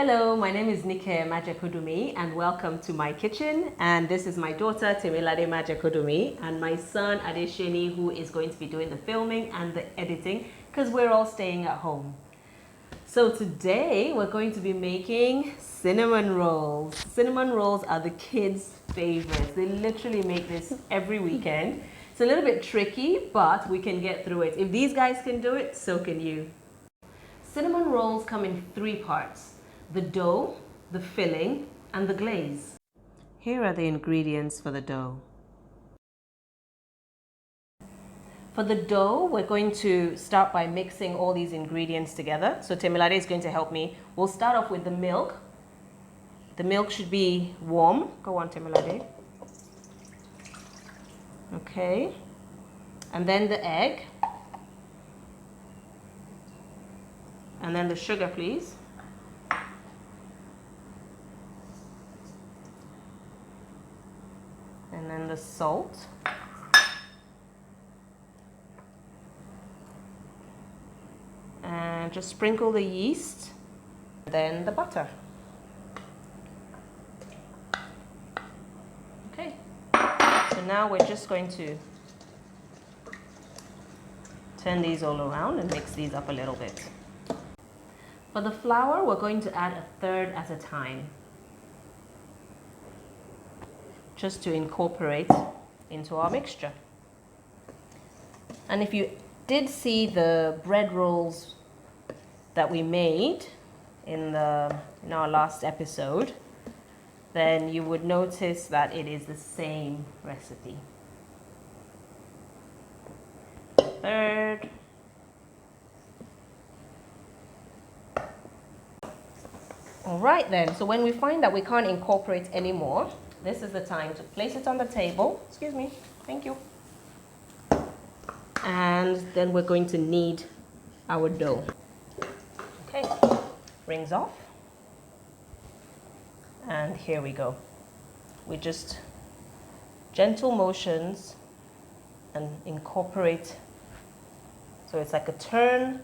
Hello, my name is Nike Majakudumi and welcome to my kitchen. And this is my daughter Temilade Majakudumi and my son Adesheni, who is going to be doing the filming and the editing because we're all staying at home. So today we're going to be making cinnamon rolls. Cinnamon rolls are the kids' favorites. They literally make this every weekend. It's a little bit tricky, but we can get through it. If these guys can do it, so can you. Cinnamon rolls come in three parts: the dough, the filling, and the glaze. Here are the ingredients for the dough. For the dough, we're going to start by mixing all these ingredients together. So Temilade is going to help me. We'll start off with the milk. The milk should be warm. Go on, Temilade. Okay. And then the egg. And then the sugar, please. And then the salt. And just sprinkle the yeast. Then the butter. Okay. So now we're just going to turn these all around and mix these up a little bit. For the flour, we're going to add a third at a time, just to incorporate into our mixture. And if you did see the bread rolls that we made in our last episode, then you would notice that it is the same recipe. Third. All right then, so when we find that we can't incorporate anymore, this is the time to place it on the table. Excuse me, thank you. And then we're going to knead our dough. Okay, rings off. And here we go. We just gentle motions and incorporate. So it's like a turn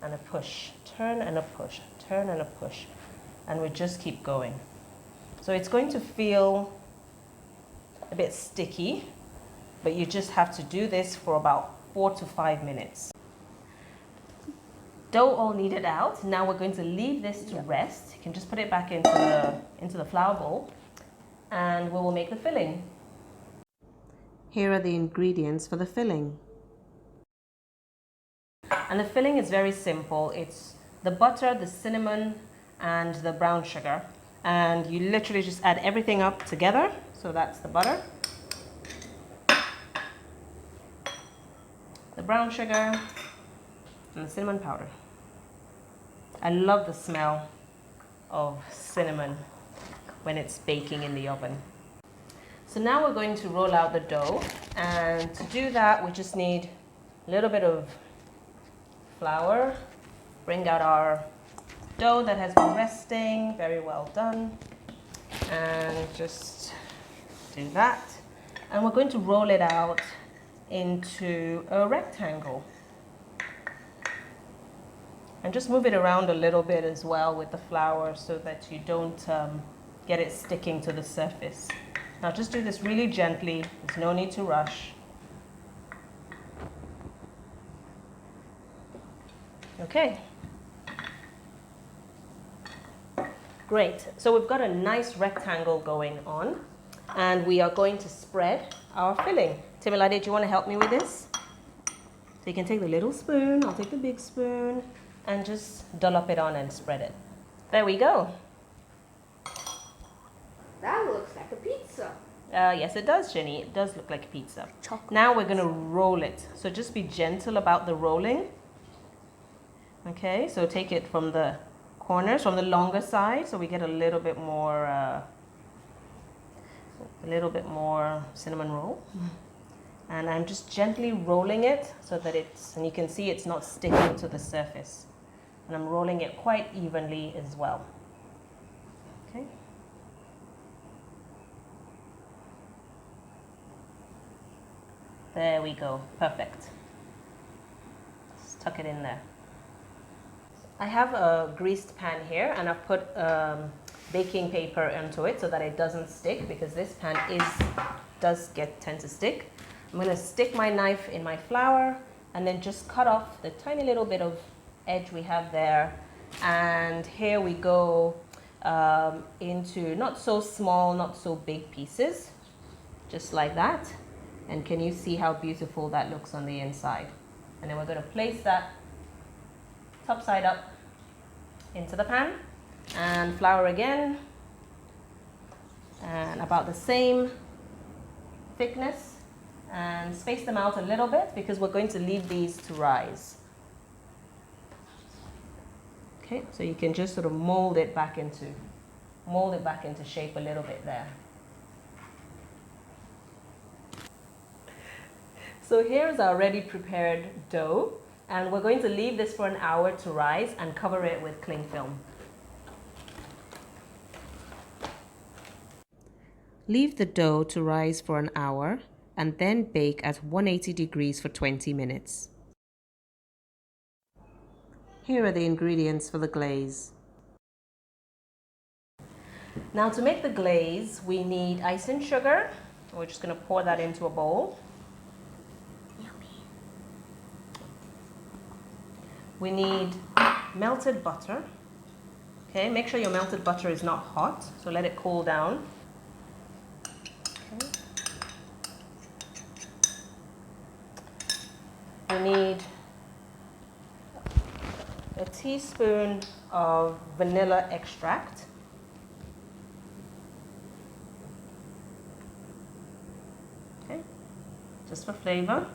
and a push, turn and a push, turn and a push. And we just keep going. So it's going to feel a bit sticky, but you just have to do this for about 4 to 5 minutes. Dough all kneaded out. Now we're going to leave this to rest. You can just put it back into the flour bowl and we will make the filling. Here are the ingredients for the filling. And the filling is very simple. It's the butter, the cinnamon, and the brown sugar. And you literally just add everything up together. So that's the butter, the brown sugar, and the cinnamon powder. I love the smell of cinnamon when it's baking in the oven. So now we're going to roll out the dough. And to do that, we just need a little bit of flour. Bring out our dough that has been resting, very well done, and just do that. And we're going to roll it out into a rectangle and just move it around a little bit as well with the flour so that you don't get it sticking to the surface. Now just do this really gently, there's no need to rush. Okay. Great, so we've got a nice rectangle going on and we are going to spread our filling. Temilade, do you want to help me with this? So you can take the little spoon, I'll take the big spoon, and just dollop it on and spread it. There we go. That looks like a pizza. Yes, it does, Jenny. It does look like a pizza. Chocolate. Now we're going to roll it. So just be gentle about the rolling. Okay, so take it from the corners, from the longer side, so we get a little bit more cinnamon roll. And I'm just gently rolling it so that and you can see it's not sticking to the surface. And I'm rolling it quite evenly as well. Okay. There we go, perfect. Just tuck it in there. I have a greased pan here, and I've put baking paper onto it so that it doesn't stick, because this pan does tend to stick. I'm going to stick my knife in my flour and then just cut off the tiny little bit of edge we have there. And here we go into not so small, not so big pieces, just like that. And can you see how beautiful that looks on the inside? And then we're going to place that top side up into the pan, and flour again, and about the same thickness, and space them out a little bit because we're going to leave these to rise. Okay, so you can just sort of mold it back into shape a little bit there. So here's our ready prepared dough, and we're going to leave this for an hour to rise and cover it with cling film. Leave the dough to rise for an hour and then bake at 180 degrees for 20 minutes. Here are the ingredients for the glaze. Now to make the glaze, we need icing sugar. We're just going to pour that into a bowl. We need melted butter. Okay, make sure your melted butter is not hot, so let it cool down. Okay. We need a teaspoon of vanilla extract. Okay, just for flavor.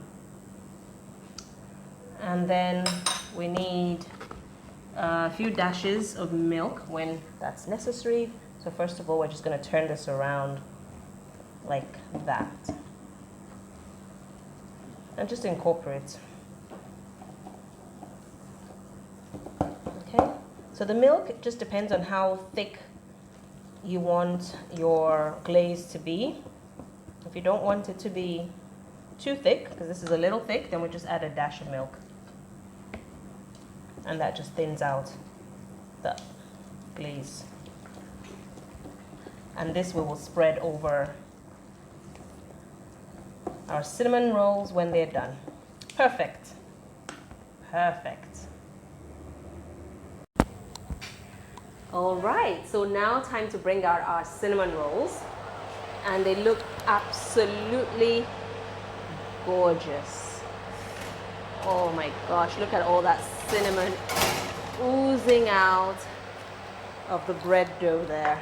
And then we need a few dashes of milk when that's necessary. So first of all, we're just going to turn this around like that. And just incorporate. Okay, so the milk just depends on how thick you want your glaze to be. If you don't want it to be too thick, because this is a little thick, then we just add a dash of milk. And that just thins out the glaze. And this we will spread over our cinnamon rolls when they're done. Perfect. Perfect. All right, so now time to bring out our cinnamon rolls. And they look absolutely gorgeous. Oh my gosh, look at all that cinnamon oozing out of the bread dough there.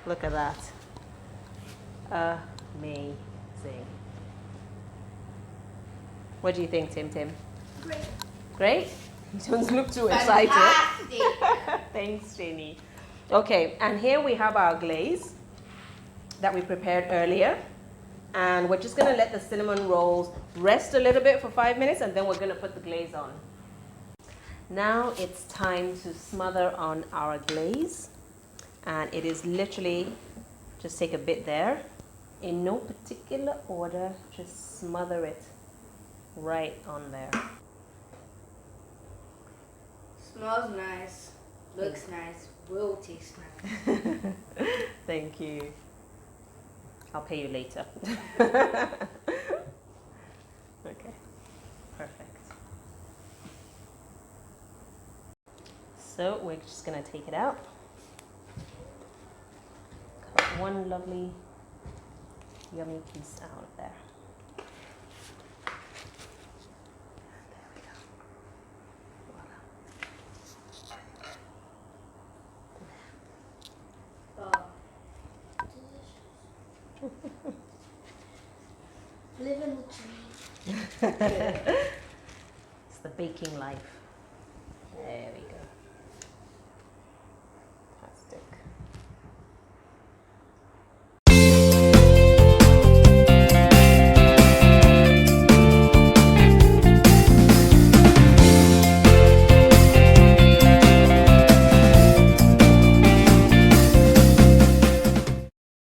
Look at that. Amazing. What do you think, Tim? Great. Great? You don't look too excited. Fantastic. Thanks, Jenny. Okay, and here we have our glaze that we prepared earlier. And we're just going to let the cinnamon rolls rest a little bit for 5 minutes, and then we're going to put the glaze on. Now it's time to smother on our glaze. And it is literally, just take a bit there. In no particular order, just smother it right on there. Smells nice. Looks nice. Will taste nice. Thank you. I'll pay you later. Okay, perfect. So we're just gonna take it out. Cut one lovely, yummy piece out of there. There we go. Living the dream. It's the baking life. There we go.